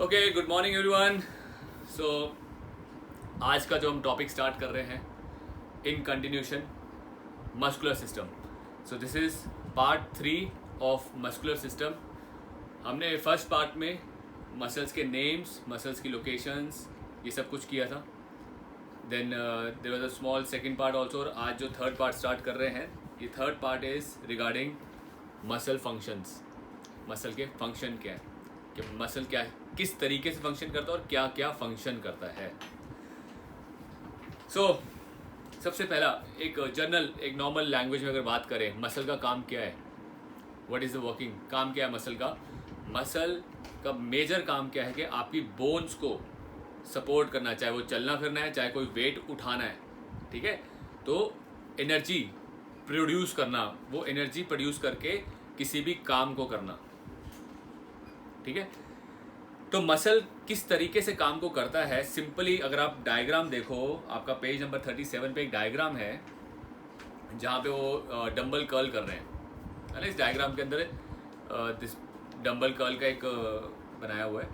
Okay, good morning everyone. So आज का जो हम टॉपिक स्टार्ट कर रहे हैं in continuation muscular system. So this is part 3 of muscular system. हमने फर्स्ट पार्ट में मसल्स के नेम्स, मसल्स की लोकेशंस, ये सब कुछ किया था। Then there was a small second part also. और आज जो थर्ड पार्ट स्टार्ट कर रहे हैं, ये third part is regarding muscle functions. Muscle के फंक्शन क्या है, कि मसल क्या है, किस तरीके से फंक्शन करता है और क्या क्या फंक्शन करता है। सबसे पहला एक जनरल, एक नॉर्मल लैंग्वेज में अगर बात करें, मसल का काम क्या है, व्हाट इज़ द वर्किंग, काम क्या है मसल का। मसल का मेजर काम क्या है कि आपकी बोन्स को सपोर्ट करना, चाहे वो चलना फिरना है, चाहे कोई वेट उठाना है, ठीक है। तो एनर्जी प्रोड्यूस करना, वो एनर्जी प्रोड्यूस करके किसी भी काम को करना, ठीक है। तो मसल किस तरीके से काम को करता है, सिंपली अगर आप डायग्राम देखो, आपका पेज नंबर 37 पे एक डायग्राम है जहाँ पे वो डंबल कर्ल कर रहे हैं, है ना। इस डायग्राम के अंदर दिस डंबल कर्ल का एक बनाया हुआ है।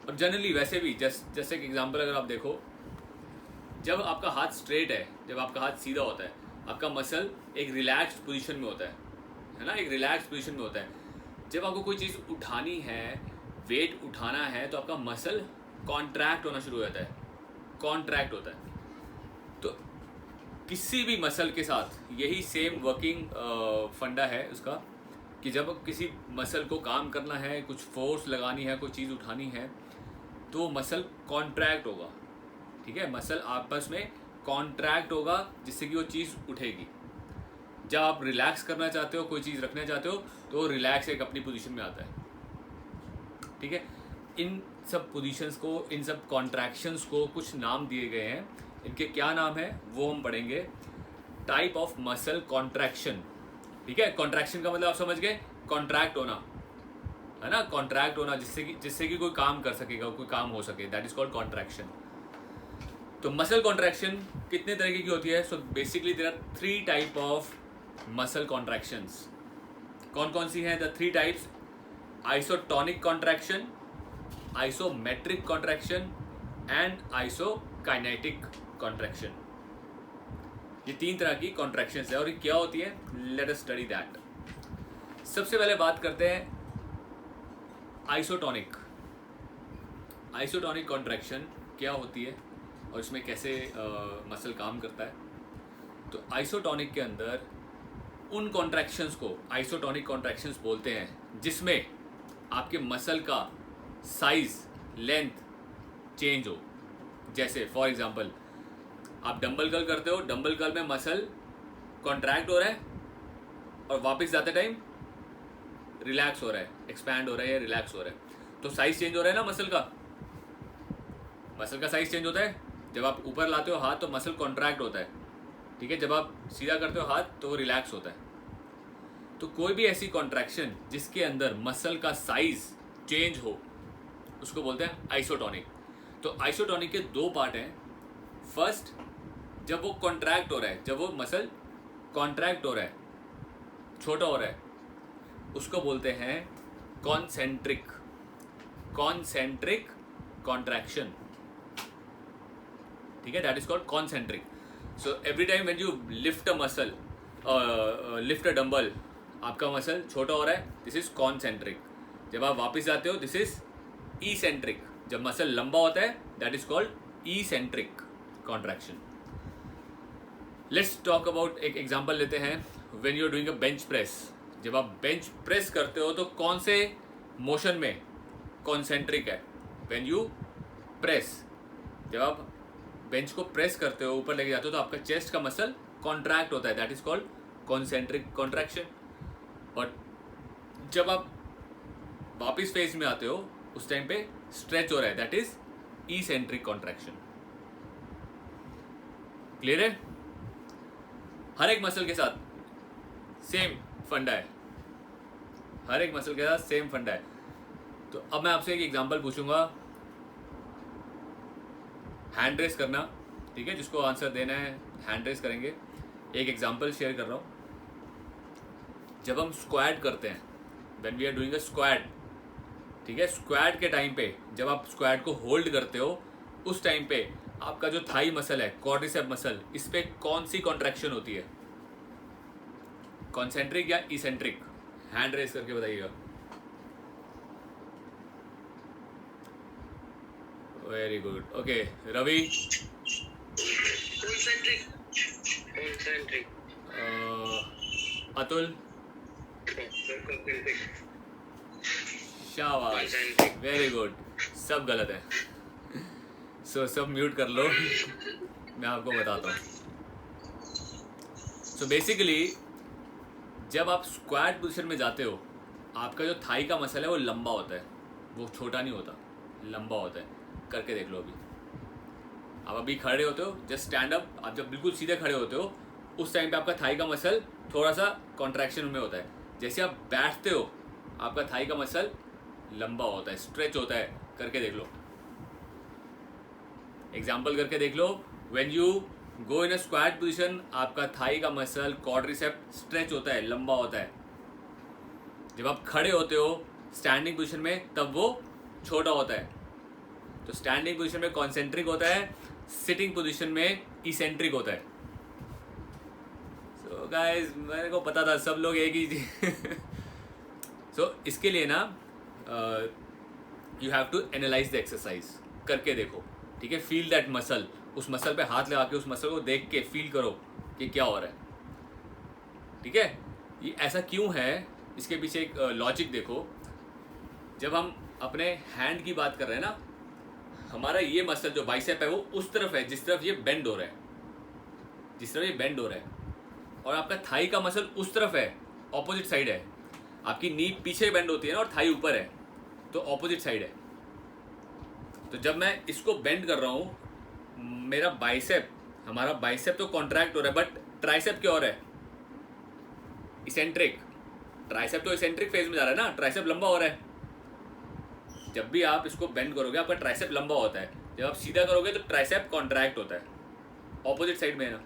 और जनरली वैसे भी जैसे एक एग्जांपल अगर आप देखो, जब आपका हाथ स्ट्रेट है, जब आपका हाथ सीधा होता है, आपका मसल एक रिलैक्स्ड पोजीशन में होता है ना, एक रिलैक्स्ड पोजीशन में होता है। जब आपको कोई चीज़ उठानी है, वेट उठाना है, तो आपका मसल कॉन्ट्रैक्ट होना शुरू हो जाता है, कॉन्ट्रैक्ट होता है। तो किसी भी मसल के साथ यही सेम वर्किंग फंडा है उसका, कि जब किसी मसल को काम करना है, कुछ फोर्स लगानी है, कोई चीज़ उठानी है, तो मसल कॉन्ट्रैक्ट होगा, ठीक है। मसल आपस में कॉन्ट्रैक्ट होगा जिससे कि वो चीज़ उठेगी। जब आप रिलैक्स करना चाहते हो, कोई चीज़ रखना चाहते हो, तो रिलैक्स एक अपनी पोजीशन में आता है, ठीक है। इन सब पोजीशंस को, इन सब कॉन्ट्रैक्शंस को कुछ नाम दिए गए हैं। इनके क्या नाम है वो हम पढ़ेंगे। टाइप ऑफ मसल कॉन्ट्रैक्शन, ठीक है। कॉन्ट्रैक्शन का मतलब आप समझ गए, कॉन्ट्रैक्ट होना, है ना, कॉन्ट्रैक्ट होना जिससे कि कोई काम कर सकेगा, कोई काम हो सके, दैट इज कॉल्ड कॉन्ट्रैक्शन। तो मसल कॉन्ट्रैक्शन कितने तरीके की होती है। So basically there are 3 type of muscle contractions. कौन कौन सी हैं the 3 types? Isotonic contraction, isometric contraction and isokinetic contraction. ये 3 तरह की कॉन्ट्रैक्शंस है। और ये क्या होती है, लेट अस स्टडी दैट। सबसे पहले बात करते हैं आइसोटोनिक। आइसोटोनिक कॉन्ट्रैक्शन क्या होती है और इसमें कैसे मसल काम करता है। तो आइसोटोनिक के अंदर उन कॉन्ट्रैक्शंस को आइसोटोनिक कॉन्ट्रैक्शंस बोलते हैं जिसमें आपके मसल का साइज, लेंथ चेंज हो। जैसे फॉर एग्जांपल, आप डंबल कर्ल करते हो, डंबल कर्ल में मसल कॉन्ट्रैक्ट हो रहा है और वापस जाते टाइम रिलैक्स हो रहा है, एक्सपैंड हो रहा है या रिलैक्स हो रहा है। तो साइज चेंज हो रहा है ना मसल का। मसल का साइज चेंज होता है। जब आप ऊपर लाते हो हाथ तो मसल कॉन्ट्रैक्ट होता है, ठीक है। जब आप सीधा करते हो हाथ तो वो रिलैक्स होता है। तो कोई भी ऐसी कॉन्ट्रैक्शन जिसके अंदर मसल का साइज चेंज हो, उसको बोलते हैं आइसोटोनिक। तो आइसोटोनिक के 2 पार्ट हैं। फर्स्ट, जब वो कॉन्ट्रैक्ट हो रहा है, जब वो मसल कॉन्ट्रैक्ट हो रहा है, छोटा हो रहा है, उसको बोलते हैं कॉन्सेंट्रिक, कॉन्सेंट्रिक कॉन्ट्रैक्शन, ठीक है। That is called concentric. So every time when you lift a muscle, lift a dumbbell, आपका मसल छोटा हो रहा है, दिस इज कॉन्सेंट्रिक। जब आप वापस जाते हो, दिस इज ईसेंट्रिक। जब मसल लंबा होता है, that is called eccentric contraction. Let's talk about, एक एग्जांपल लेते हैं। When you are doing a bench press, जब आप बेंच प्रेस करते हो तो कौन से मोशन में कॉन्सेंट्रिक है? व्हेन यू प्रेस, जब आप बेंच को प्रेस करते हो, ऊपर लेके जाते हो, तो आपका चेस्ट का मसल कॉन्ट्रैक्ट होता है, that is called concentric contraction. और जब आप वापिस फेज में आते हो, उस टाइम पे स्ट्रेच हो रहा है, that is eccentric contraction. Clear है? हर एक मसल के साथ सेम फंडा है, हर एक मसल के साथ सेम फंडा है। तो अब मैं आपसे एक एग्जांपल पूछूंगा, हैंड रेस करना, ठीक है। जिसको आंसर देना है हैंड रेस करेंगे। एक एग्जांपल शेयर कर रहा हूँ। जब हम स्क्वाट करते हैं, when we are doing a squat, ठीक है। स्क्वाट के टाइम पे जब आप स्क्वाट को होल्ड करते हो उस टाइम पे आपका जो थाई मसल है, क्वाड्रिसेप मसल, इस पे कौन सी कॉन्ट्रैक्शन होती है? कॉन्सेंट्रिक या इसेंट्रिक? हैंड रेस करके बताइएगा। Very good, okay. Ravi? Atul? शाबाश, वेरी गुड। सब गलत है। सो सब म्यूट कर लो, मैं आपको बताता हूँ। सो बेसिकली जब आप स्क्वाट पोजीशन में जाते हो, आपका जो थाई का मसल है वो लंबा होता है, वो छोटा नहीं होता, लंबा होता है। करके देख लो। अभी आप अभी खड़े होते हो, जस्ट स्टैंड अप, आप जब बिल्कुल सीधे खड़े होते हो उस टाइम पे आपका थाई का मसल थोड़ा सा कॉन्ट्रैक्शन में होता है। जैसे आप बैठते हो आपका थाई का मसल लंबा होता है, स्ट्रेच होता है। करके देख लो, एग्जाम्पल करके देख लो। When you go in a squat position, आपका थाई का मसल क्वाड्रिसेप्स स्ट्रेच होता है, लंबा होता है। जब आप खड़े होते हो स्टैंडिंग पोजीशन में, तब वो छोटा होता है। तो स्टैंडिंग पोजीशन में कॉन्सेंट्रिक होता है, सिटिंग पोजीशन में इसेंट्रिक होता है। सो गाइस, मेरे को पता था सब लोग एक ही सो इसके लिए ना you have to analyse the exercise. करके देखो, ठीक है। फील दैट मसल, उस मसल पे हाथ लगा के उस मसल को देख के फील करो कि क्या हो रहा है, ठीक है। ये ऐसा क्यों है, इसके पीछे एक लॉजिक देखो। जब हम अपने हैंड की बात कर रहे हैं ना, हमारा ये मसल जो बाइसेप है वो उस तरफ है जिस तरफ ये बेंड हो रहा है, जिस तरफ ये बेंड हो रहा है। और आपका थाई का मसल उस तरफ है, ऑपोजिट साइड है। आपकी नी पीछे बेंड होती है ना और थाई ऊपर है, तो ऑपोजिट साइड है। तो जब मैं इसको बेंड कर रहा हूँ, मेरा बाइसेप, हमारा बाइसेप तो कॉन्ट्रैक्ट हो रहा है, बट ट्राइसेप क्या हो रहा है? इसेंट्रिक। ट्राइसेप तो इसेंट्रिक फेज में जा रहा है ना, ट्राइसेप लंबा हो रहा है। जब भी आप इसको बेंड करोगे आपका ट्राइसेप लंबा होता है, जब आप सीधा करोगे तो ट्राइसेप कॉन्ट्रैक्ट होता है, ऑपोजिट साइड में है ना,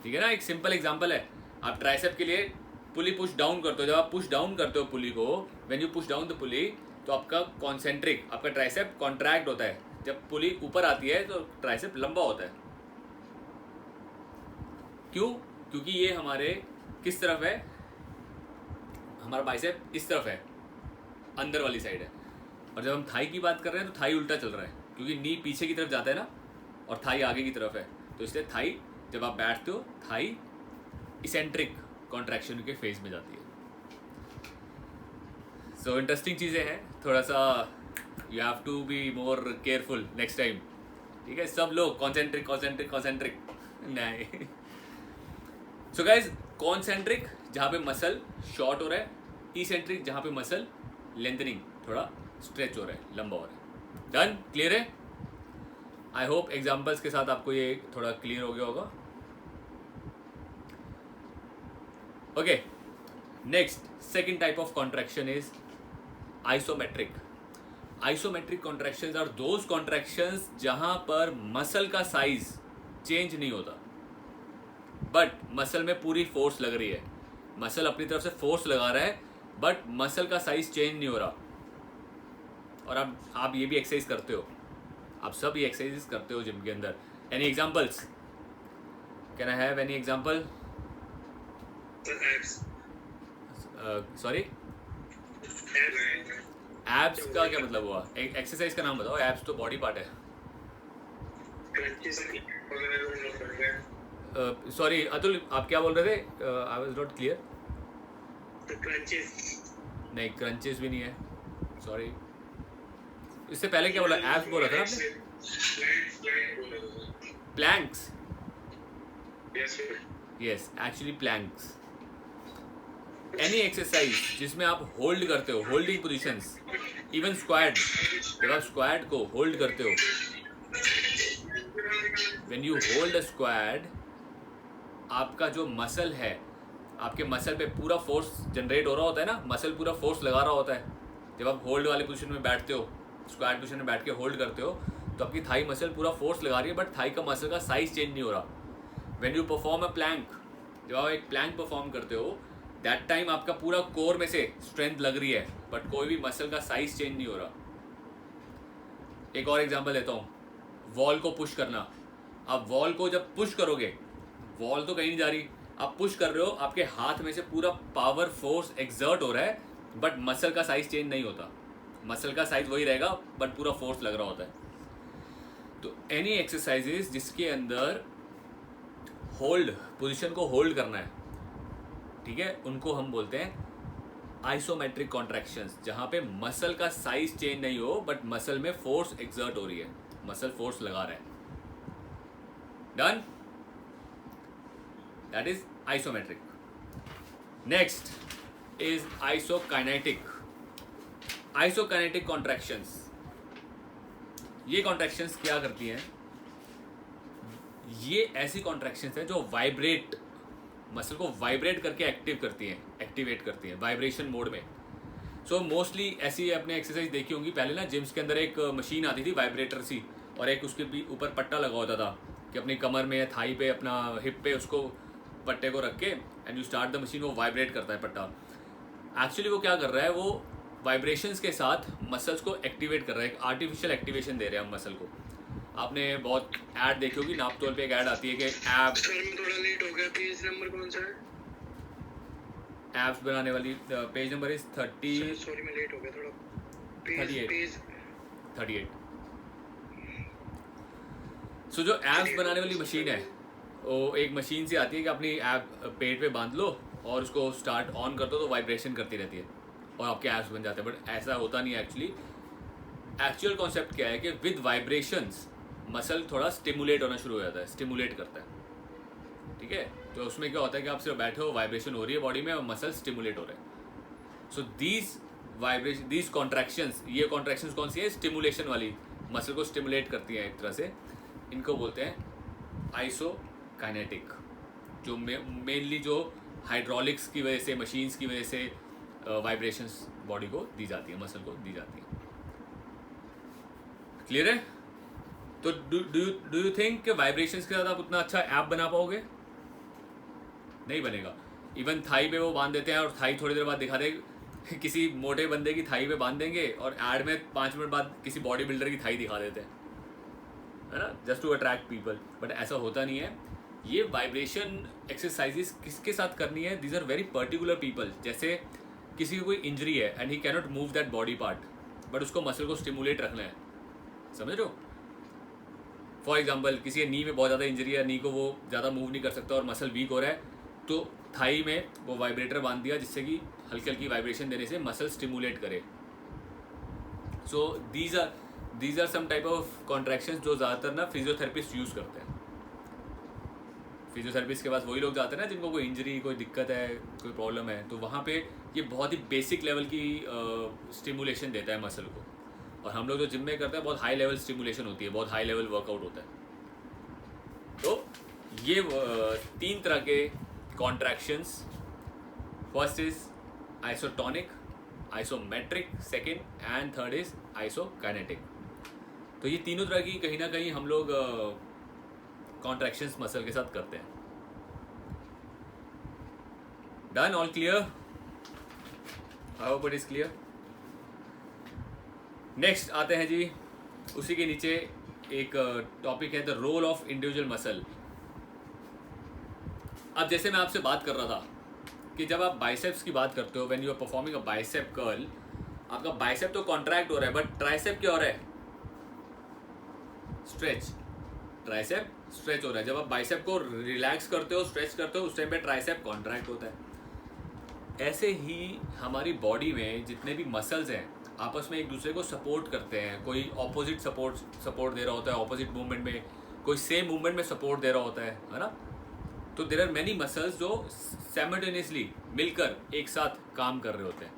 ठीक है ना। एक सिंपल एग्जांपल है, आप ट्राइसेप के लिए पुली पुश डाउन करते हो। जब आप पुश डाउन करते हो पुली को, when you push down the पुली, तो आपका कॉन्सेंट्रिक, आपका ट्राइसेप कॉन्ट्रैक्ट होता है। जब पुली ऊपर आती है तो ट्राइसेप लंबा होता है। क्यों? क्योंकि ये हमारे किस तरफ है, हमारा बाइसेप इस तरफ है, अंदर वाली साइड है। और जब हम थाई की बात कर रहे हैं तो थाई उल्टा चल रहा है, क्योंकि नी पीछे की तरफ जाता है ना और थाई आगे की तरफ है। तो इसलिए थाई, जब आप बैठते हो, थाई इसेंट्रिक कॉन्ट्रैक्शन के फेज में जाती है। सो इंटरेस्टिंग चीज़ें हैं, थोड़ा सा you have to be more careful next time, ठीक है। सब लोग कॉन्सेंट्रिक कॉन्सेंट्रिक कॉन्सेंट्रिक नहीं। सो गाइज, कॉन्सेंट्रिक जहाँ पे मसल शॉर्ट हो रहा है, इसेंट्रिक जहाँ पे मसल लेंथनिंग, थोड़ा स्ट्रेच हो रहा है, लंबा हो रहा है। डन? क्लियर है? आई होप एग्जाम्पल्स के साथ आपको ये थोड़ा क्लियर हो गया होगा। Okay, next second type of contraction is isometric. Isometric contractions are those contractions जहां पर मसल का साइज चेंज नहीं होता, बट मसल में पूरी फोर्स लग रही है। मसल अपनी तरफ से फोर्स लगा रहा है, बट मसल का साइज चेंज नहीं हो रहा। और आप ये भी एक्सरसाइज करते हो, आप सब ये एक्सरसाइज करते हो जिम के अंदर। Any examples? Can I have any example? Sorry, abs का क्या मतलब हुआ? एक्सरसाइज का नाम बताओ। एब्स तो बॉडी पार्ट है। सॉरी अतुल, आप क्या बोल रहे थे? I was not clear. नहीं, क्रंचेस भी नहीं है, सॉरी। इससे पहले क्या बोला? एब्स बोला था ना आपने? Planks. Yes, actually planks. Any exercise जिसमें आप होल्ड करते हो, होल्डिंग पोजीशंस, इवन स्क्वाट, जब आप स्क्वाट को होल्ड करते हो, when you hold a squat, आपका जो मसल है, आपके मसल पे पूरा फोर्स जनरेट हो रहा होता है ना, मसल पूरा फोर्स लगा रहा होता है। जब आप होल्ड वाले पोजीशन में बैठते हो, स्क्वाट पोजीशन में बैठ के होल्ड करते हो, तो आपकी थाई मसल पूरा फोर्स लगा रही है, बट थाई का मसल का साइज चेंज नहीं हो रहा। When you perform a plank, जब आप एक प्लैंक परफॉर्म करते हो, दैट टाइम आपका पूरा कोर में से स्ट्रेंथ लग रही है, बट कोई भी मसल का साइज चेंज नहीं हो रहा। एक और एग्जांपल देता हूँ, वॉल को पुश करना। आप वॉल को जब पुश करोगे, वॉल तो कहीं नहीं जा रही, आप पुश कर रहे हो, आपके हाथ में से पूरा पावर फोर्स एक्सर्ट हो रहा है, बट मसल का साइज चेंज नहीं होता। मसल का साइज वही रहेगा, बट पूरा फोर्स लग रहा होता है। तो एनी एक्सरसाइजेस जिसके अंदर होल्ड पोजीशन को होल्ड करना है, ठीक है, उनको हम बोलते हैं आइसोमेट्रिक कॉन्ट्रैक्शंस, जहां पे मसल का साइज चेंज नहीं हो, बट मसल में फोर्स एक्सर्ट हो रही है, मसल फोर्स लगा रहा है। Done, that is isometric. Next is isokinetic. Isokinetic contractions, ये कॉन्ट्रैक्शंस क्या करती हैं? ये ऐसी कॉन्ट्रैक्शंस हैं जो वाइब्रेट, मसल को वाइब्रेट करके एक्टिव करती हैं, एक्टिवेट करती हैं वाइब्रेशन मोड में। सो मोस्टली ऐसी आपने एक्सरसाइज देखी होंगी पहले ना, जिम्स के अंदर एक मशीन आती थी वाइब्रेटर सी, और एक उसके भी ऊपर पट्टा लगा होता था कि अपनी कमर में या थाई पे, अपना हिप पे उसको पट्टे को रख के and you start the machine, वो वाइब्रेट करता है पट्टा। एक्चुअली वो क्या कर रहा है, वो वाइब्रेशंस के साथ मसल्स को एक्टिवेट कर रहा है, एक आर्टिफिशियल एक्टिवेशन दे रहे हैं हम मसल को। आपने बहुत ऐड देखी होगी, नापतोल पे एक ऐड आती है कि एब्स, सर मैं थोड़ा लेट हो गया, पेज नंबर कौन सा है? एब्स बनाने वाली पेज नंबर इज 30, सॉरी मैं लेट हो गया थोड़ा, पेज 38। सो जो एब्स बनाने वाली मशीन है, वो एक मशीन से आती है कि अपनी ऐप पेट पे बांध लो और उसको स्टार्ट ऑन कर दो तो वाइब्रेशन करती रहती है और आपके एब्स बन जाते हैं। बट ऐसा होता नहीं है एक्चुअली। एक्चुअल कॉन्सेप्ट क्या है कि विद वाइब्रेशंस मसल थोड़ा स्टिमुलेट होना शुरू हो जाता है, स्टिमुलेट करता है, ठीक है। तो उसमें क्या होता है कि आप सिर्फ बैठे हो, वाइब्रेशन हो रही है बॉडी में और मसल स्टिमुलेट हो रहे हैं। सो दीज कॉन्ट्रैक्शंस, ये कॉन्ट्रैक्शंस कौन सी है? स्टिमुलेशन वाली, मसल को स्टिमुलेट करती है एक तरह से। इनको बोलते हैं आइसोकाइनेटिक, जो मेनली जो हाइड्रोलिक्स की वजह से, मशीन्स की वजह से वाइब्रेशंस बॉडी को दी जाती है, मसल को दी जाती है। क्लियर है? तो डू यू थिंक कि वाइब्रेशंस के साथ आप उतना अच्छा ऐप बना पाओगे? नहीं बनेगा। इवन थाई पे वो बांध देते हैं और थाई थोड़ी देर बाद दिखा दे, किसी मोटे बंदे की थाई पे बांध देंगे और ऐड में 5 मिनट बाद किसी बॉडी बिल्डर की थाई दिखा देते हैं, है ना, just to attract people. But ऐसा होता नहीं है। ये वाइब्रेशन एक्सरसाइजेस किसके साथ करनी है? These are very particular people. जैसे किसी को कोई इंजरी है and he can not move that body part, but उसको मसल को स्टिमुलेट रखना है, समझ रहे हो? फॉर एग्जाम्पल किसी नी में बहुत ज़्यादा इंजरी है, नी को वो ज़्यादा मूव नहीं कर सकता और मसल वीक हो रहा है, तो थाई में वो वाइब्रेटर बांध दिया जिससे कि हल्की हल्की वाइब्रेशन देने से मसल स्टिमुलेट करे। So these are some type of contractions जो ज़्यादातर ना फिजियोथेरेपिस्ट यूज़ करते हैं। फिजियोथेरेपिस्ट के पास वही लोग जाते हैं ना जिनको कोई इंजरी, कोई दिक्कत है, कोई प्रॉब्लम है, तो वहाँ पे ये बहुत ही बेसिक लेवल की स्टिमुलेशन देता है मसल को। और हम लोग जो जिम में करते हैं बहुत हाई लेवल स्टिमुलेशन होती है, बहुत हाई लेवल वर्कआउट होता है। तो ये 3 तरह के contractions, first is isotonic, isometric second, and third is isokinetic. तो ये तीनों तरह की कहीं ना कहीं हम लोग कॉन्ट्रैक्शंस मसल के साथ करते हैं। Done? All clear? I hope it is clear. Next आते हैं जी, उसी के नीचे एक टॉपिक है the role of individual muscle. अब जैसे मैं आपसे बात कर रहा था कि जब आप बाइसेप्स की बात करते हो, when you are performing a bicep curl, आपका बाइसेप तो कॉन्ट्रैक्ट हो रहा है, बट ट्राइसेप क्या हो रहा है? स्ट्रेच। ट्राइसेप स्ट्रेच हो रहा है। जब आप बाइसेप को रिलैक्स करते हो, स्ट्रेच करते हो, उस टाइम पे ट्राइसेप कॉन्ट्रैक्ट होता है। ऐसे ही हमारी बॉडी में जितने भी मसल्स हैं आपस में एक दूसरे को सपोर्ट करते हैं। कोई ऑपोजिट सपोर्ट दे रहा होता है ऑपोजिट मूवमेंट में, कोई सेम मूवमेंट में सपोर्ट दे रहा होता है ना। तो देयर आर मेनी मसल्स जो साइमल्टेनियसली मिलकर एक साथ काम कर रहे होते हैं।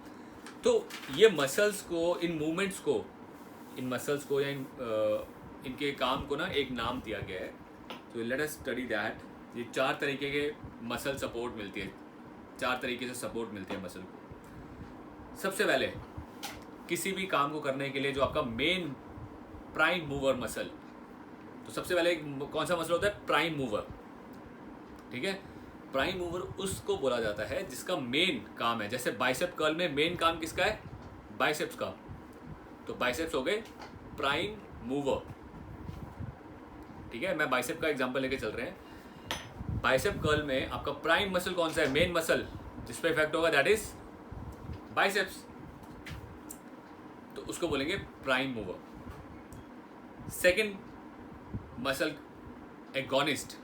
तो ये मसल्स को, इन मूवमेंट्स को, इन मसल्स को या इनके काम को ना एक नाम दिया गया है। तो लेट अस स्टडी दैट। ये 4 तरीके के मसल सपोर्ट मिलती है, 4 तरीके से सपोर्ट मिलती है मसल को। सबसे पहले किसी भी काम को करने के लिए जो आपका मेन प्राइम मूवर मसल, तो सबसे पहले कौन सा मसल होता है? प्राइम मूवर, ठीक है। प्राइम मूवर उसको बोला जाता है जिसका मेन काम है, जैसे बाइसेप कर्ल में मेन काम किसका है, बाइसेप्स का, तो बाइसेप्स हो गए प्राइम मूवर। ठीक है, मैं बाइसेप का एग्जांपल लेके चल रहे हैं। बाइसेप कर्ल में आपका प्राइम मसल कौन सा है, मेन मसल जिस पे इफेक्ट होगा, दैट इज बाइसेप्स, तो उसको बोलेंगे prime mover. Second muscle agonist,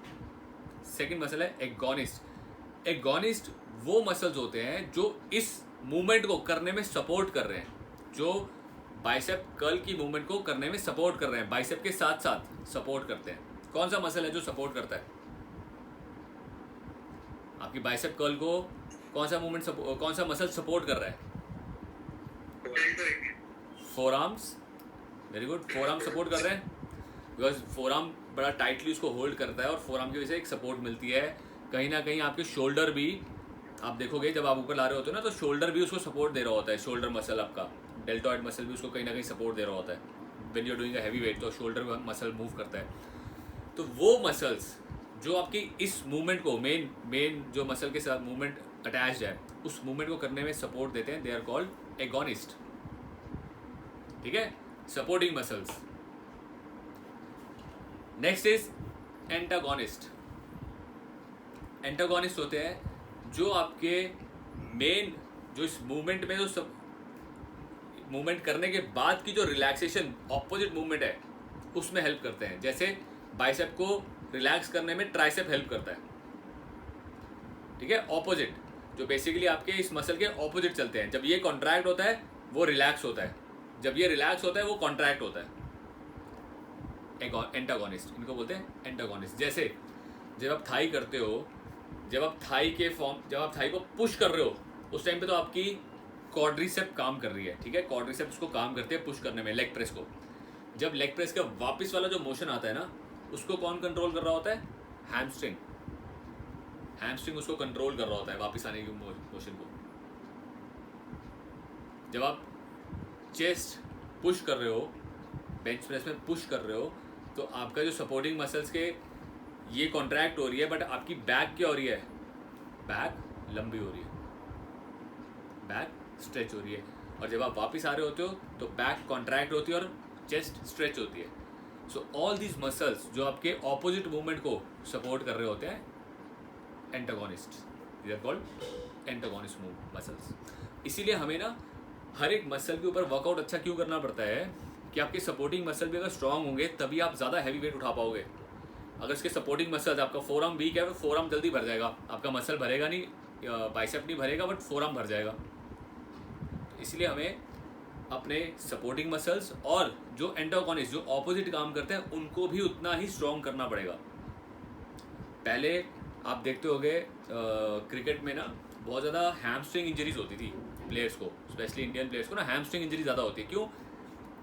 second muscle है एगोनिस्ट। एगोनिस्ट वो मसल्स होते हैं जो इस मूवमेंट को करने में सपोर्ट कर रहे हैं, जो बाइसेप कर्ल की मूवमेंट को करने में सपोर्ट कर रहे हैं, बाइसेप के साथ साथ सपोर्ट करते हैं। कौन सा मसल है जो सपोर्ट करता है आपकी बाइसेप कर्ल को, कौन सा मूवमेंट कौन सा मसल सपोर्ट कर रहा है, four arms, very good, four arm support कर रहे हैं, बिकॉज फोर आर्म बड़ा टाइटली उसको होल्ड करता है और फोर आर्म की वजह से एक सपोर्ट मिलती है। कहीं ना कहीं आपके शोल्डर भी, आप देखोगे जब आप ऊपर ला रहे होते हो ना, तो शोल्डर भी उसको सपोर्ट दे रहा होता है, शोल्डर मसल आपका, डेल्टॉइड मसल भी उसको कहीं ना कहीं सपोर्ट दे रहा होता है। When you are doing a heavy weight तो शोल्डर मसल मूव करता है। तो वो मसल्स जो आपकी इस मूवमेंट को, मेन जो मसल के साथ मूवमेंट अटैच्ड है, उस मूवमेंट को करने में सपोर्ट देते हैं, दे आर कॉल्ड एगोनिस्ट। ठीक है, supporting muscles. Next is antagonist. Antagonist होते हैं जो आपके मेन, जो इस मूवमेंट में, जो सब मूवमेंट करने के बाद की जो रिलैक्सेशन, ऑपोजिट मूवमेंट है, उसमें हेल्प करते हैं। जैसे बाइसेप को रिलैक्स करने में ट्राइसेप हेल्प करता है। ठीक है, ऑपोजिट, जो बेसिकली आपके इस मसल के ऑपोजिट चलते हैं। जब ये कॉन्ट्रैक्ट होता है वो रिलैक्स होता है, जब ये रिलैक्स होता है वो कॉन्ट्रैक्ट होता है। एंटागोनिस्ट, इनको बोलते हैं एंटागोनिस्ट। जैसे जब आप थाई करते हो, जब आप थाई को पुश कर रहे हो, उस टाइम पे तो आपकी क्वाड्रिसेप काम कर रही है। ठीक है, क्वाड्रिसेप उसको काम करते हैं पुश करने में, लेग प्रेस को। जब लेग प्रेस का वापस वाला जो मोशन आता है ना, उसको कौन कंट्रोल कर रहा होता है, हैमस्ट्रिंग। हैमस्ट्रिंग उसको कंट्रोल कर रहा होता है वापस आने के मोशन को। जब आप चेस्ट पुश कर रहे हो, बेंच प्रेस में पुश कर रहे हो, तो आपका जो सपोर्टिंग मसल्स के ये कॉन्ट्रैक्ट हो रही है, बट आपकी बैक क्या हो रही है, बैक लंबी हो रही है, बैक स्ट्रेच हो रही है। और जब आप वापस आ रहे होते हो तो बैक कॉन्ट्रैक्ट होती है और चेस्ट स्ट्रेच होती है। सो ऑल दीज मसल्स जो आपके ऑपोजिट मूवमेंट को सपोर्ट कर रहे होते हैं, antagonist, they are called antagonist muscles. इसीलिए हमें ना हर एक मसल के ऊपर वर्कआउट अच्छा क्यों करना पड़ता है कि आपके सपोर्टिंग मसल भी अगर स्ट्रांग होंगे तभी आप ज़्यादा हैवी वेट उठा पाओगे। अगर इसके सपोर्टिंग मसल्स, आपका फोर आर्म वीक है, तो फोर आर्म जल्दी भर जाएगा, आपका मसल भरेगा नहीं, बाइसेप नहीं भरेगा, बट फोर आर्म भर जाएगा। इसलिए हमें अपने सपोर्टिंग मसल्स और जो एंटागोनिस्ट, जो ऑपोजिट काम करते हैं, उनको भी उतना ही स्ट्रांग करना पड़ेगा। पहले आप देखते होंगे क्रिकेट में ना बहुत ज़्यादा हैमस्ट्रिंग इंजरीज होती थी प्लेयर्स को, स्पेशली इंडियन प्लेयर्स को ना हैमस्ट्रिंग इंजरी ज़्यादा होती है। क्यों?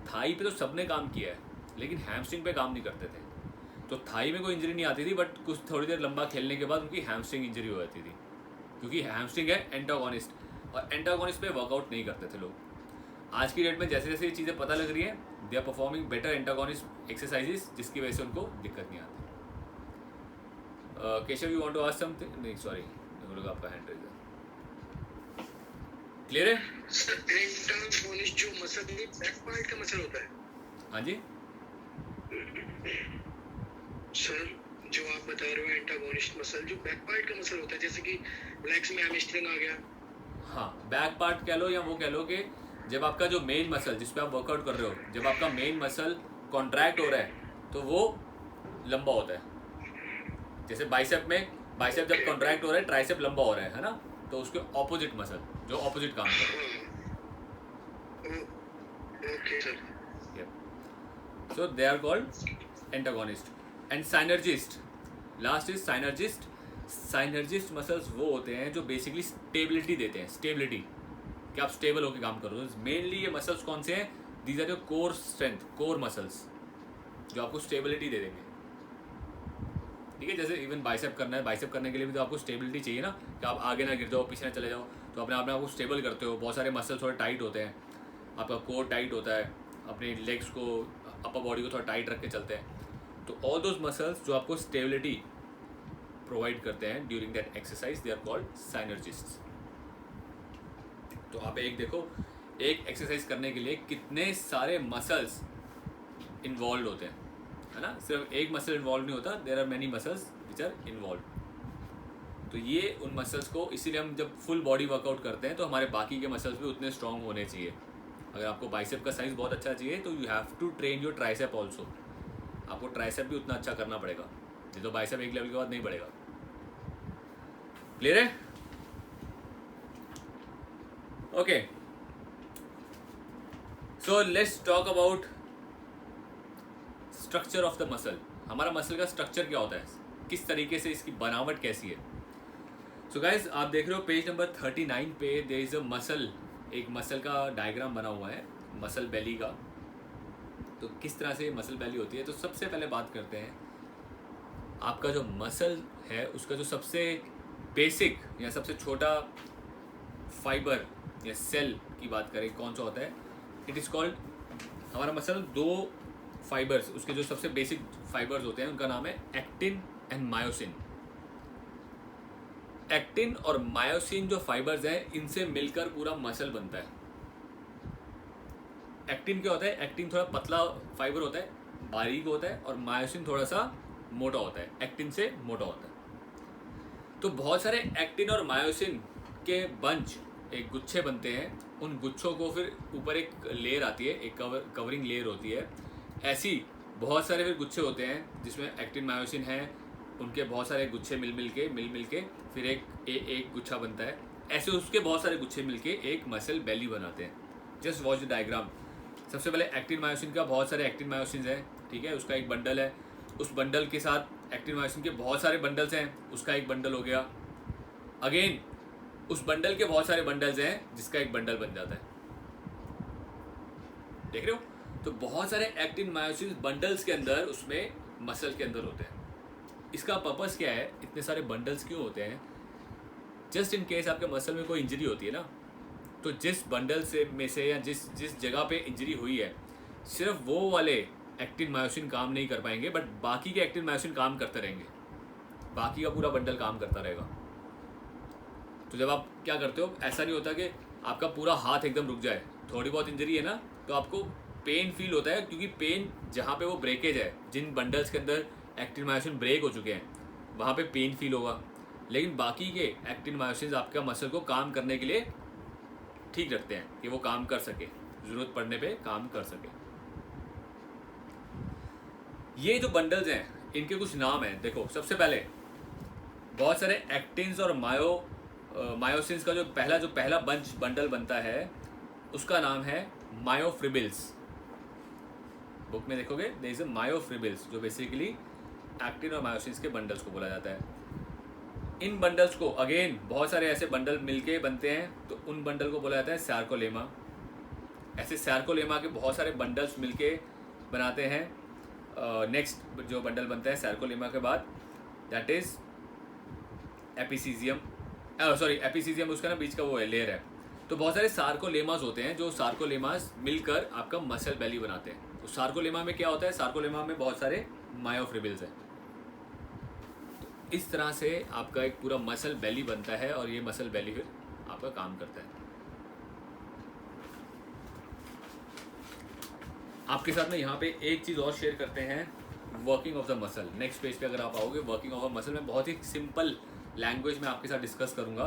थाई पे तो सबने काम किया है, लेकिन हैमस्ट्रिंग पे काम नहीं करते थे। तो थाई में कोई इंजरी नहीं आती थी, बट कुछ थोड़ी देर लंबा खेलने के बाद उनकी हैमस्ट्रिंग इंजरी हो जाती थी, क्योंकि हैमस्ट्रिंग है एंटागोनिस्ट, और एंटागोनिस्ट पे वर्कआउट नहीं करते थे लोग। आज की डेट में जैसे जैसे ये चीज़ें पता लग रही हैं, they are performing better antagonist exercises, जिसकी वजह से उनको दिक्कत नहीं आती। Keshav, you want to ask something? नहीं, सॉरी, लोग आपका हैंड रेज है। क्लियर है? एंटागोनिस्ट जो मसल है, बैक पार्ट का मसल होता है। हाँ जी सर, जो आप बता रहे हो एंटागोनिस्ट मसल जो बैक पार्ट का मसल होता है, जैसे कि लेग्स में हैमस्ट्रिंग आ गया। हाँ, बैक पार्ट कह लो या वो कह लो कि जब आपका जो मेन मसल जिस पे आप वर्कआउट कर रहे हो, जब आपका मेन मसल कॉन्ट्रैक्ट हो रहा है तो वो लंबा होता है। जैसे बाइसेप में, बाइसेप जब कॉन्ट्रैक्ट हो रहा है, ट्राइसेप लंबा हो रहा है ना, तो उसके ऑपोजिट मसल जो ऑपोजिट काम कर रहा है। Okay sir. So they are called antagonist and synergist. Last is synergist. Synergist muscles वो होते हैं जो बेसिकली स्टेबिलिटी देते हैं, स्टेबिलिटी, कि आप स्टेबल होकर काम करो। मेनली ये मसल्स कौन से हैं? These are your core strength, core muscles, जो आपको स्टेबिलिटी दे देंगे। ठीक है, जैसे इवन बाइसेप करना है, बाइसेप करने के लिए भी तो आपको स्टेबिलिटी चाहिए ना, कि आप आगे ना गिर जाओ, पीछे ना चले जाओ, तो अपने आप में आपको स्टेबल करते हो। बहुत सारे मसल्स थोड़े टाइट होते हैं, आपका कोर टाइट होता है, अपने लेग्स को, अपर बॉडी को थोड़ा टाइट रख के चलते हैं। तो ऑल दोज मसल्स जो आपको स्टेबिलिटी प्रोवाइड करते हैं during that exercise, they are called synergists. तो आप एक देखो, एक एक्सरसाइज करने के लिए कितने सारे मसल्स इन्वॉल्व होते हैं, है ना। सिर्फ एक मसल इन्वॉल्व नहीं होता, there are many muscles which are involve. तो ये उन मसल्स को, इसीलिए हम जब फुल बॉडी वर्कआउट करते हैं तो हमारे बाकी के मसल्स भी उतने स्ट्रांग होने चाहिए। अगर आपको बाइसेप का साइज बहुत अच्छा चाहिए तो you have to train your tricep also. आपको ट्राइसेप भी उतना अच्छा करना पड़ेगा, नहीं तो बाइसेप एक लेवल के बाद नहीं बढ़ेगा। क्लियर है? Okay, so let's talk about structure of the muscle. हमारा मसल का स्ट्रक्चर क्या होता है, किस तरीके से इसकी बनावट कैसी है। सो गाइज, आप देख रहे हो पेज नंबर 39 पे देयर इज अ मसल, एक मसल का डायग्राम बना हुआ है मसल बेली का। तो किस तरह से मसल बेली होती है, तो सबसे पहले बात करते हैं आपका जो मसल है उसका जो सबसे बेसिक या सबसे छोटा फाइबर या सेल की बात करें कौन सा होता है, इट इज़ कॉल्ड, हमारा मसल दो फाइबर्स, उसके जो सबसे बेसिक फाइबर्स होते हैं उनका नाम है एक्टिन एंड मायोसिन। एक्टिन और मायोसिन जो फाइबर्स हैं इनसे मिलकर पूरा मसल बनता है। एक्टिन क्या होता है, एक्टिन थोड़ा पतला फाइबर होता है, बारीक होता है, और मायोसिन थोड़ा सा मोटा होता है, एक्टिन से मोटा होता है। तो बहुत सारे एक्टिन और मायोसिन के बंच, एक गुच्छे बनते हैं, उन गुच्छों को फिर ऊपर एक लेयर आती है, एक कवरिंग लेयर होती है। ऐसी बहुत सारे फिर गुच्छे होते हैं जिसमें एक्टिन मायोसिन है, उनके बहुत सारे गुच्छे मिल के फिर एक गुच्छा बनता है। ऐसे उसके बहुत सारे गुच्छे मिलके एक मसल बेली बनाते हैं। Just watch the diagram. सबसे पहले एक्टिन मायोसिन का बहुत सारे एक्टिन मायोसिन हैं, ठीक है, उसका एक बंडल है, उस बंडल के साथ एक्टिन मायोसिन के बहुत सारे बंडल्स हैं, उसका एक बंडल हो गया। अगेन उस बंडल के बहुत सारे बंडल्स हैं जिसका एक बंडल बन जाता है। देख रहे हो? तो बहुत सारे एक्टिन मायोसिन बंडल्स के अंदर उसमें मसल के अंदर होते हैं। इसका पर्पस क्या है, इतने सारे बंडल्स क्यों होते हैं? जस्ट इन केस आपके मसल में कोई इंजरी होती है ना, तो जिस बंडल से में से या जिस जगह पे इंजरी हुई है, सिर्फ वो वाले एक्टिन मायोसिन काम नहीं कर पाएंगे, बट बाकी के एक्टिन मायोसिन काम करते रहेंगे, बाकी का पूरा बंडल काम करता रहेगा। तो जब आप क्या करते हो, ऐसा नहीं होता कि आपका पूरा हाथ एकदम रुक जाए, थोड़ी बहुत इंजरी है ना तो आपको पेन फील होता है, क्योंकि पेन जहाँ पे वो ब्रेकेज है, जिन बंडल्स के अंदर एक्टिन मायोसिन ब्रेक हो चुके हैं वहाँ पे पेन फील होगा, लेकिन बाकी के एक्टिन मायोसिन आपका मसल को काम करने के लिए ठीक रखते हैं कि वो काम कर सके, ज़रूरत पड़ने पे काम कर सके। ये जो बंडल्स हैं इनके कुछ नाम हैं। देखो, सबसे पहले बहुत सारे एक्टिन्स और मायोसिन्स का जो पहला बंडल बनता है उसका नाम है मायोफ्रिबिल्स। बुक में देखोगे देयर इज अ मायोफ्रिबिल्स, जो बेसिकली एक्टिन और मायोसिन्स के बंडल्स को बोला जाता है। इन बंडल्स को अगेन बहुत सारे ऐसे बंडल मिलके बनते हैं, तो उन बंडल को बोला जाता है सार्कोलेमा। ऐसे सार्कोलेमा के बहुत सारे बंडल्स मिलके बनाते हैं। नेक्स्ट जो बंडल बनता है सार्कोलेमा के बाद, दैट इज एपिसीजियम। एपिसीजियम उसका ना बीच का वो है, लेयर है। तो बहुत सारे सार्कोलेमास होते हैं, जो सार्कोलेमास मिलकर आपका मसल बेली बनाते हैं। तो सार्कोलेमा में क्या होता है, सार्कोलेमा में बहुत सारे मायोफ्रिबिल्स हैं। तो इस तरह से आपका एक पूरा मसल बेली बनता है, और ये मसल बेली फिर आपका काम करता है। आपके साथ में यहाँ पे एक चीज़ और शेयर करते हैं, working of the muscle. Next page पे अगर आप आओगे, वर्किंग ऑफ द मसल में बहुत ही सिंपल लैंग्वेज में आपके साथ डिस्कस करूँगा।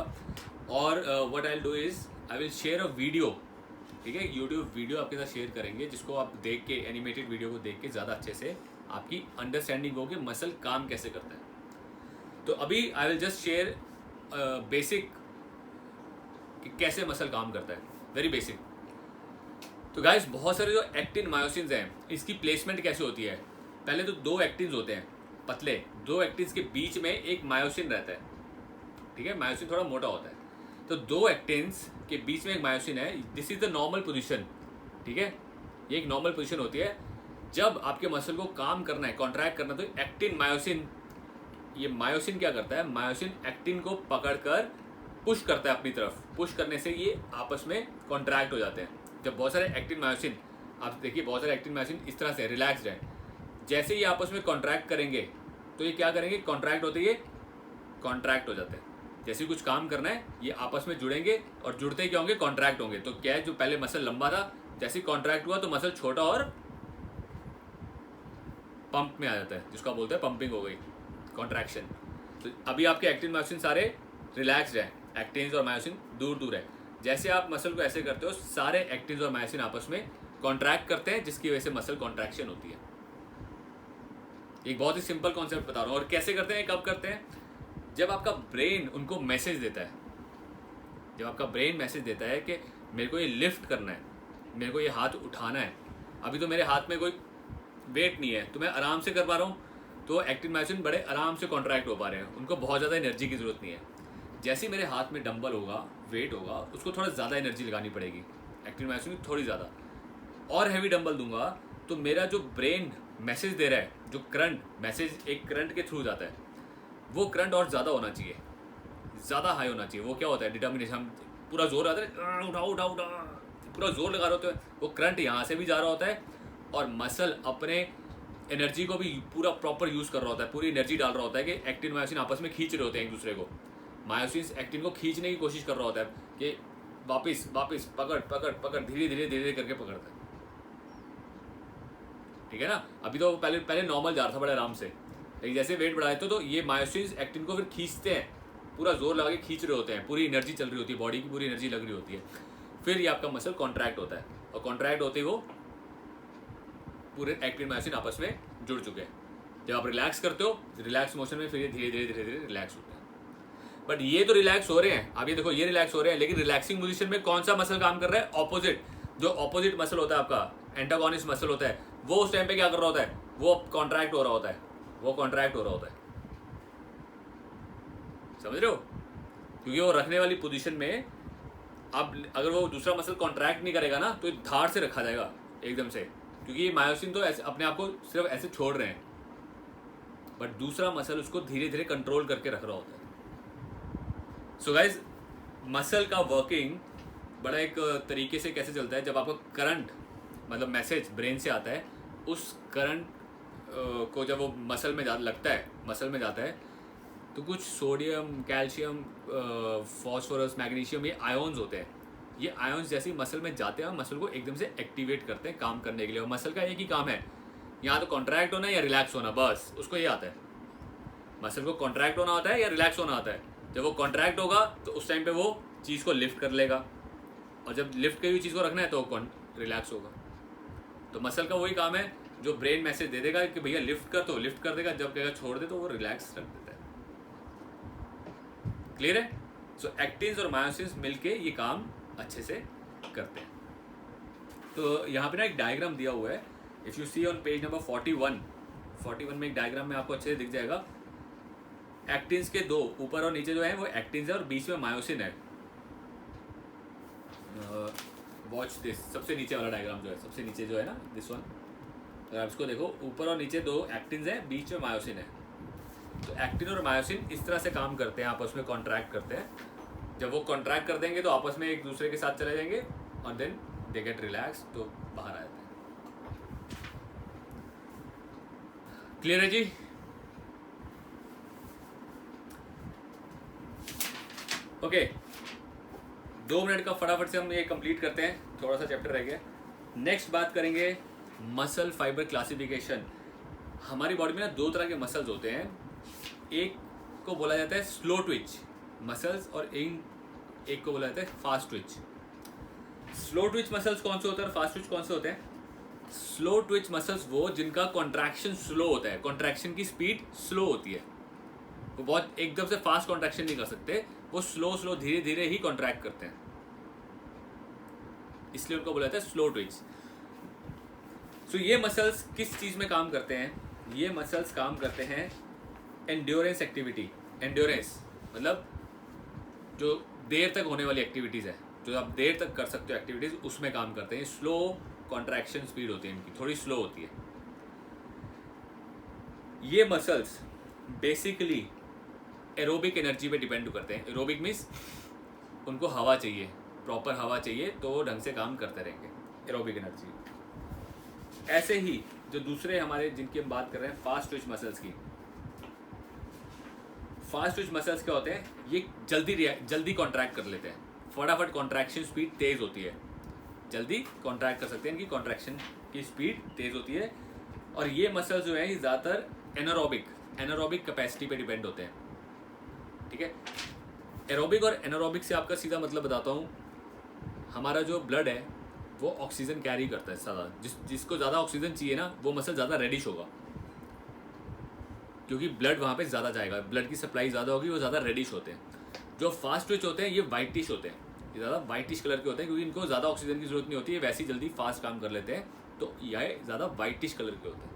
और what I will do is I will share a video, ठीक है, यूट्यूब वीडियो आपके साथ शेयर करेंगे, जिसको आप देख के, एनिमेटेड वीडियो को देख के ज़्यादा अच्छे से आपकी अंडरस्टैंडिंग हो कि मसल काम कैसे करता है। तो अभी I will just share basic कि कैसे मसल काम करता है, वेरी बेसिक। तो गाइस, बहुत सारे जो एक्टिन मायोसिन्स हैं, इसकी प्लेसमेंट कैसे होती है। पहले तो दो एक्टिन्स होते हैं पतले, दो एक्टिन्स के बीच में एक मायोसिन रहता है, ठीक है, मायोसिन थोड़ा मोटा होता है। तो दो एक्टिन्स के बीच में एक मायोसिन है, this is the normal position, ठीक है, ये एक नॉर्मल पोजीशन होती है। जब आपके मसल को काम करना है, कॉन्ट्रैक्ट करना, तो एक्टिन मायोसिन, ये मायोसिन क्या करता है, मायोसिन एक्टिन को पकड़कर पुश करता है अपनी तरफ। पुश करने से ये आपस में कॉन्ट्रैक्ट हो जाते हैं। जब बहुत सारे एक्टिन मायोसिन, आप देखिए बहुत सारे एक्टिन मायोसिन इस तरह से रिलैक्स्ड है, जैसे ये आपस में कॉन्ट्रैक्ट करेंगे तो ये क्या करेंगे, कॉन्ट्रैक्ट होते ही कॉन्ट्रैक्ट हो जाते हैं। जैसे ही कुछ काम करना है ये आपस में जुड़ेंगे और जुड़ते ही क्या होंगे, कॉन्ट्रैक्ट होंगे। तो क्या है, जो पहले मसल लंबा था जैसे ही कॉन्ट्रैक्ट हुआ तो मसल छोटा और पंप में आ जाता है, जिसको आप बोलते हैं पंपिंग हो गई, कॉन्ट्रैक्शन। तो अभी आपके एक्टिन मायोसिन सारे रिलैक्सड है, एक्टिन्स और मायोसिन दूर दूर है। जैसे आप मसल को ऐसे करते हो सारे एक्टिन्स और मायोसिन आपस में कॉन्ट्रैक्ट करते हैं, जिसकी वजह से मसल कॉन्ट्रैक्शन होती है। एक बहुत ही सिंपल कॉन्सेप्ट बता रहा हूँ। और कैसे करते हैं, कब करते हैं, जब आपका ब्रेन उनको मैसेज देता है। जब आपका ब्रेन मैसेज देता है कि मेरे को ये लिफ्ट करना है, मेरे को ये हाथ उठाना है, अभी तो मेरे हाथ में कोई वेट नहीं है तो मैं आराम से कर पा रहा हूँ, तो एक्टिन मायोसिन बड़े आराम से कॉन्ट्रैक्ट हो पा रहे हैं, उनको बहुत ज़्यादा एनर्जी की ज़रूरत नहीं है। जैसे ही मेरे हाथ में डंबल होगा, वेट होगा, उसको थोड़ा ज़्यादा एनर्जी लगानी पड़ेगी, एक्टिन मायोसिन की थोड़ी ज़्यादा, और हैवी डंबल दूंगा तो मेरा जो ब्रेन मैसेज दे रहा है, जो करंट मैसेज एक करंट के थ्रू जाता है, वो करंट और ज़्यादा होना चाहिए, ज़्यादा हाई होना चाहिए। वो क्या होता है, डिटर्मिनेशन, हम पूरा जोर आता है, उठाओ उठाओ उठाओ, पूरा जोर लगा रहे होते हैं, वो करंट यहाँ से भी जा रहा होता है और मसल अपने एनर्जी को भी पूरा प्रॉपर यूज़ कर रहा होता है, पूरी एनर्जी डाल रहा होता है कि एक्टिन मायोसिन आपस में खींच रहे होते हैं एक दूसरे को। मायोसिन एक्टिन को खींचने की कोशिश कर रहा होता है कि वापस वापस पकड़ पकड़ पकड़, धीरे धीरे धीरे धीरे करके पकड़ता है, ठीक है ना। अभी तो पहले पहले नॉर्मल जा रहा था बड़े आराम से, लेकिन जैसे वेट बढ़ाए तो ये मायोसिन एक्टिन को फिर खींचते हैं, पूरा जोर लगा के खींच रहे होते हैं, पूरी एनर्जी चल रही होती है, बॉडी की पूरी एनर्जी लग रही होती है, फिर ये आपका मसल कॉन्ट्रैक्ट होता है, और कॉन्ट्रैक्ट होते ही वो पूरे एक्टिन मायोसिन आपस में जुड़ चुके हैं। जब आप रिलैक्स करते हो, रिलैक्स मोशन में फिर ये धीरे धीरे धीरे धीरे रिलैक्स होते हैं। बट ये तो रिलैक्स हो रहे हैं, आप ये देखो ये रिलैक्स हो रहे हैं, लेकिन रिलैक्सिंग पोजीशन में कौन सा मसल काम कर रहा है, ऑपोजिट। जो ऑपोजिट मसल होता है आपका एंटागोनिस्ट मसल होता है, वो उस टाइम पे क्या कर रहा होता है, वो कॉन्ट्रैक्ट हो रहा होता है, वो कॉन्ट्रैक्ट हो रहा होता है, समझ रहे हो। क्योंकि वो रखने वाली पोजीशन में अब अगर वो दूसरा मसल कॉन्ट्रैक्ट नहीं करेगा ना तो धार से रखा जाएगा एकदम से, क्योंकि ये मायोसिन तो ऐसे अपने आप को सिर्फ ऐसे छोड़ रहे हैं, बट दूसरा मसल उसको धीरे धीरे कंट्रोल करके रख रहा होता है। सो गाइज, मसल का वर्किंग बड़ा एक तरीके से कैसे चलता है, जब आपको करंट मतलब मैसेज ब्रेन से आता है, उस करंट को जब वो मसल में लगता है, मसल में जाता है, तो कुछ सोडियम, कैल्शियम, फॉस्फोरस, मैग्नीशियम, ये आयोन्स होते हैं। ये आयोन्स जैसे ही मसल में जाते हैं, मसल को एकदम से एक्टिवेट करते हैं काम करने के लिए। और मसल का एक ही काम है, यहाँ तो कॉन्ट्रैक्ट होना है या रिलैक्स होना, बस उसको ये आता है। मसल को कॉन्ट्रैक्ट होना होता है या रिलैक्स होना आता है। जब वो कॉन्ट्रैक्ट होगा तो उस टाइम पे वो चीज़ को लिफ्ट कर लेगा, और जब लिफ्ट की हुई चीज़ को रखना है तो रिलैक्स होगा। तो मसल का वही काम है, जो ब्रेन मैसेज दे देगा कि भैया लिफ्ट कर, तो लिफ्ट कर देगा, जब कहेगा छोड़ दे तो वो रिलैक्स रख देता है। क्लियर है। सो एक्टिन्स और मायोसिन्स मिलके ये काम अच्छे से करते हैं। तो यहाँ पे ना एक डायग्राम दिया हुआ है, if you see on page number 41 में एक डायग्राम में आपको अच्छे से दिख जाएगा। एक्टिन्स के दो ऊपर और नीचे जो है वो एक्टिन्स है और बीच में मायोसिन है। वॉच दिस, सबसे नीचे वाला डायग्राम जो है, सबसे नीचे जो है ना, दिस वन, अगर आप इसको देखो, ऊपर और नीचे दो एक्टिन्स हैं, बीच में मायोसिन है। तो एक्टिन और मायोसिन इस तरह से काम करते हैं, आपस में कॉन्ट्रैक्ट करते हैं। जब वो कॉन्ट्रैक्ट कर देंगे तो आपस में एक दूसरे के साथ चले जाएंगे और देन दे गेट रिलैक्स, तो बाहर आ जाते हैं। क्लियर है जी। ओके, 2 मिनट का फटाफट से हम ये कंप्लीट करते हैं, थोड़ा सा चैप्टर रह गया। नेक्स्ट बात करेंगे मसल फाइबर क्लासिफिकेशन। हमारी बॉडी में ना 2 तरह के मसल्स होते हैं, एक को बोला जाता है स्लो ट्विच मसल्स और एक को बोला जाता है fast Twitch. Slow Twitch muscles कौन से होते हैं और फास्ट ट्विच कौन से होते हैं? स्लो ट्विच मसल्स वो जिनका कॉन्ट्रैक्शन स्लो होता है, कॉन्ट्रैक्शन की स्पीड स्लो होती है, वो बहुत एकदम से फास्ट कॉन्ट्रैक्शन नहीं कर सकते, वो स्लो स्लो धीरे धीरे ही कॉन्ट्रैक्ट करते हैं, इसलिए उनको बोला जाता है स्लो ट्विच। सो ये मसल्स किस चीज़ में काम करते हैं? ये मसल्स काम करते हैं एंड्योरेंस एक्टिविटी। एंड्योरेंस मतलब जो देर तक होने वाली एक्टिविटीज़ है, जो आप देर तक कर सकते हो एक्टिविटीज़, उसमें काम करते हैं। स्लो कॉन्ट्रैक्शन स्पीड होती है इनकी, थोड़ी स्लो होती है। ये मसल्स बेसिकली एरोबिक एनर्जी पे डिपेंड करते हैं। एरोबिक मीन्स उनको हवा चाहिए, प्रॉपर हवा चाहिए, तो वो ढंग से काम करते रहेंगे, एरोबिक एनर्जी। ऐसे ही जो दूसरे हमारे जिनकी हम बात कर रहे हैं फास्ट ट्विच मसल्स की, फास्ट ट्विच मसल्स क्या होते हैं, ये जल्दी कॉन्ट्रैक्ट कर लेते हैं, फटाफट कॉन्ट्रैक्शन स्पीड तेज़ होती है, जल्दी कॉन्ट्रैक्ट कर सकते हैं, इनकी कॉन्ट्रैक्शन की स्पीड तेज़ होती है। और ये मसल्स जो है ये ज़्यादातर एनारोबिक कैपेसिटी पे डिपेंड होते हैं, ठीक है। एरोबिक और एनारोबिक से आपका सीधा मतलब बताता हूँ, हमारा जो ब्लड है वो ऑक्सीजन कैरी करता है ज़्यादा, जिसको ज़्यादा ऑक्सीजन चाहिए ना वो मसल ज़्यादा रेडिश होगा, क्योंकि ब्लड वहाँ पे ज़्यादा जाएगा, ब्लड की सप्लाई ज़्यादा होगी, वो ज़्यादा रेडिश होते हैं। जो फास्ट ट्विच होते हैं ये वाइटिश होते हैं, ये ज़्यादा वाइटिश कलर के होते हैं, क्योंकि इनको ज़्यादा ऑक्सीजन की ज़रूरत नहीं होती है, वैसे ही जल्दी फास्ट काम कर लेते हैं, तो ये ज़्यादा वाइटिश कलर के होते हैं,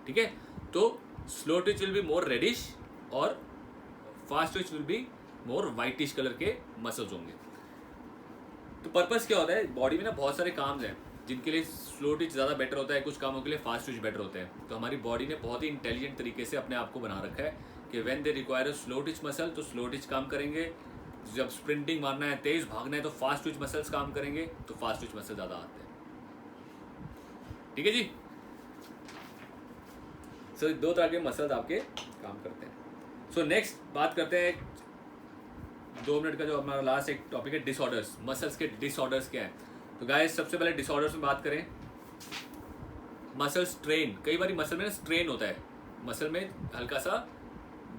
ठीक है। तो slow twitch will be more reddish और fast twitch will be more whitish colour के मसल्स होंगे। तो पर्पस क्या होता है, बॉडी में ना बहुत सारे काम हैं जिनके लिए स्लो ट्विच ज़्यादा बेटर होता है, कुछ कामों के लिए फास्ट ट्विच बेटर होते हैं। तो हमारी बॉडी ने बहुत ही इंटेलिजेंट तरीके से अपने आप को बना रखा है कि when they require a slow Twitch muscle तो स्लो ट्विच काम करेंगे, जब स्प्रिंटिंग मारना है, तेज़ भागना है तो फास्ट ट्विच मसल्स काम करेंगे, तो फास्ट ट्विच मसल ज़्यादा आते हैं, ठीक है जी। सो दो तरह के मसल्स आपके काम करते हैं। सो नेक्स्ट बात करते हैं 2 मिनट का जो हमारा लास्ट एक टॉपिक है, डिसऑर्डर्स। मसल्स के डिसऑर्डर्स क्या है? तो गाइस सबसे पहले डिसऑर्डर्स में बात करें, मसल स्ट्रेन। कई बार मसल में स्ट्रेन होता है, मसल में हल्का सा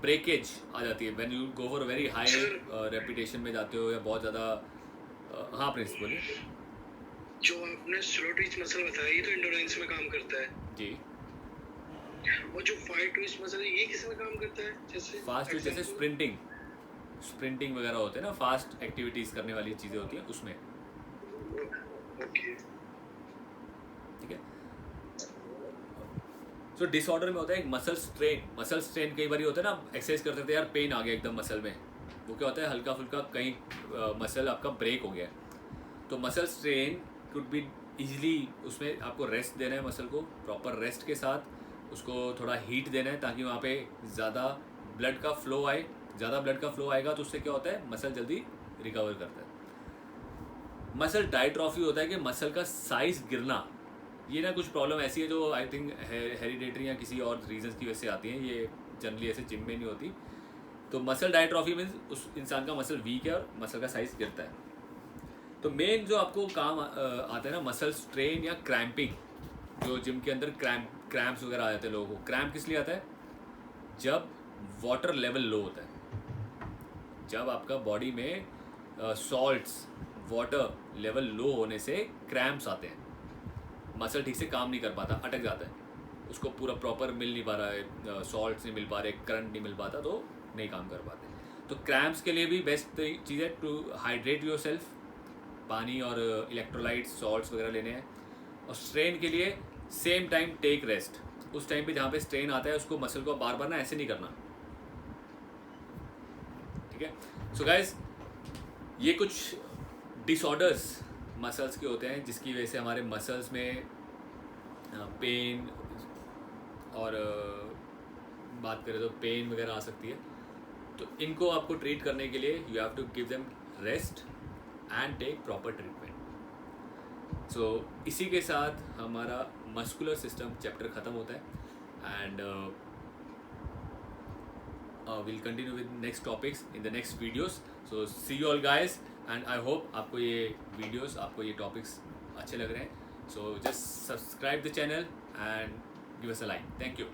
ब्रेकेज आ जाती है when you go for very high repetition में जाते हो या बहुत ज़्यादा। हाँ प्रिंस बोलिए। जो आपने स्लो ट्विच मसल बताया ये तो एंडोरेंस में काम करता है जी। और जो फास्ट ट्विच मसल है ये किस में काम करता है? जैसे फास्ट ट्विच जैसे स्प्रिंटिंग वगैरह होते हैं ना, फास्ट एक्टिविटीज़ करने वाली चीज़ें होती हैं उसमें, ओके ठीक है। सो डिसऑर्डर में होता है एक मसल स्ट्रेन कई बार होता है ना, एक्सरसाइज करते थे यार पेन आ गया एकदम मसल में, वो क्या होता है हल्का फुल्का कहीं मसल आपका ब्रेक हो गया है, तो muscle strain could be easily, उसमें आपको रेस्ट देना है मसल को, प्रॉपर रेस्ट के साथ उसको थोड़ा हीट देना है ताकि वहाँ पे ज़्यादा ब्लड का फ्लो आए, ज़्यादा ब्लड का फ्लो आएगा तो उससे क्या होता है मसल जल्दी रिकवर करता है। मसल डायट्रॉफी होता है कि मसल का साइज गिरना, ये ना कुछ प्रॉब्लम ऐसी है जो आई थिंक हेरिडेटरी या किसी और रीजन की वजह से आती हैं, ये जनरली ऐसे जिम में नहीं होती। तो मसल डायट्रॉफी मीन्स उस इंसान का मसल वीक है और मसल का साइज गिरता है। तो मेन जो आपको काम आता है ना मसल स्ट्रेन या क्रैम्पिंग, जो जिम के अंदर क्रैम्प्स वगैरह आ जाते हैं लोगों को। क्रैम्प किस लिए आता है? जब वाटर लेवल लो होता है, जब आपका बॉडी में सॉल्ट्स वाटर लेवल लो होने से क्रैम्प्स आते हैं, मसल ठीक से काम नहीं कर पाता, अटक जाता है, उसको पूरा प्रॉपर मिल नहीं पा रहा है, सॉल्ट्स नहीं मिल पा रहे, करंट नहीं मिल पाता, तो नहीं काम कर पाते। तो क्रैम्प्स के लिए भी बेस्ट चीज़ है टू हाइड्रेट योर सेल्फ, पानी और इलेक्ट्रोलाइट्स सॉल्ट्स वगैरह लेने हैं। और स्ट्रेन के लिए सेम टाइम टेक रेस्ट, उस टाइम पे जहाँ पे स्ट्रेन आता है उसको मसल को बार बार ना ऐसे नहीं करना, ठीक है। सो गाइस ये कुछ डिसऑर्डर्स मसल्स के होते हैं जिसकी वजह से हमारे मसल्स में पेन और बात करें तो पेन वगैरह आ सकती है। तो इनको आपको ट्रीट करने के लिए you have to give them rest and take proper treatment. So इसी के साथ हमारा मस्कुलर सिस्टम चैप्टर ख़त्म होता है and will continue with next topics in the next videos. So see you all guys and I hope आपको ये videos, आपको ये टॉपिक्स अच्छे लग रहे हैं। So just subscribe the channel and give us a like. Thank you.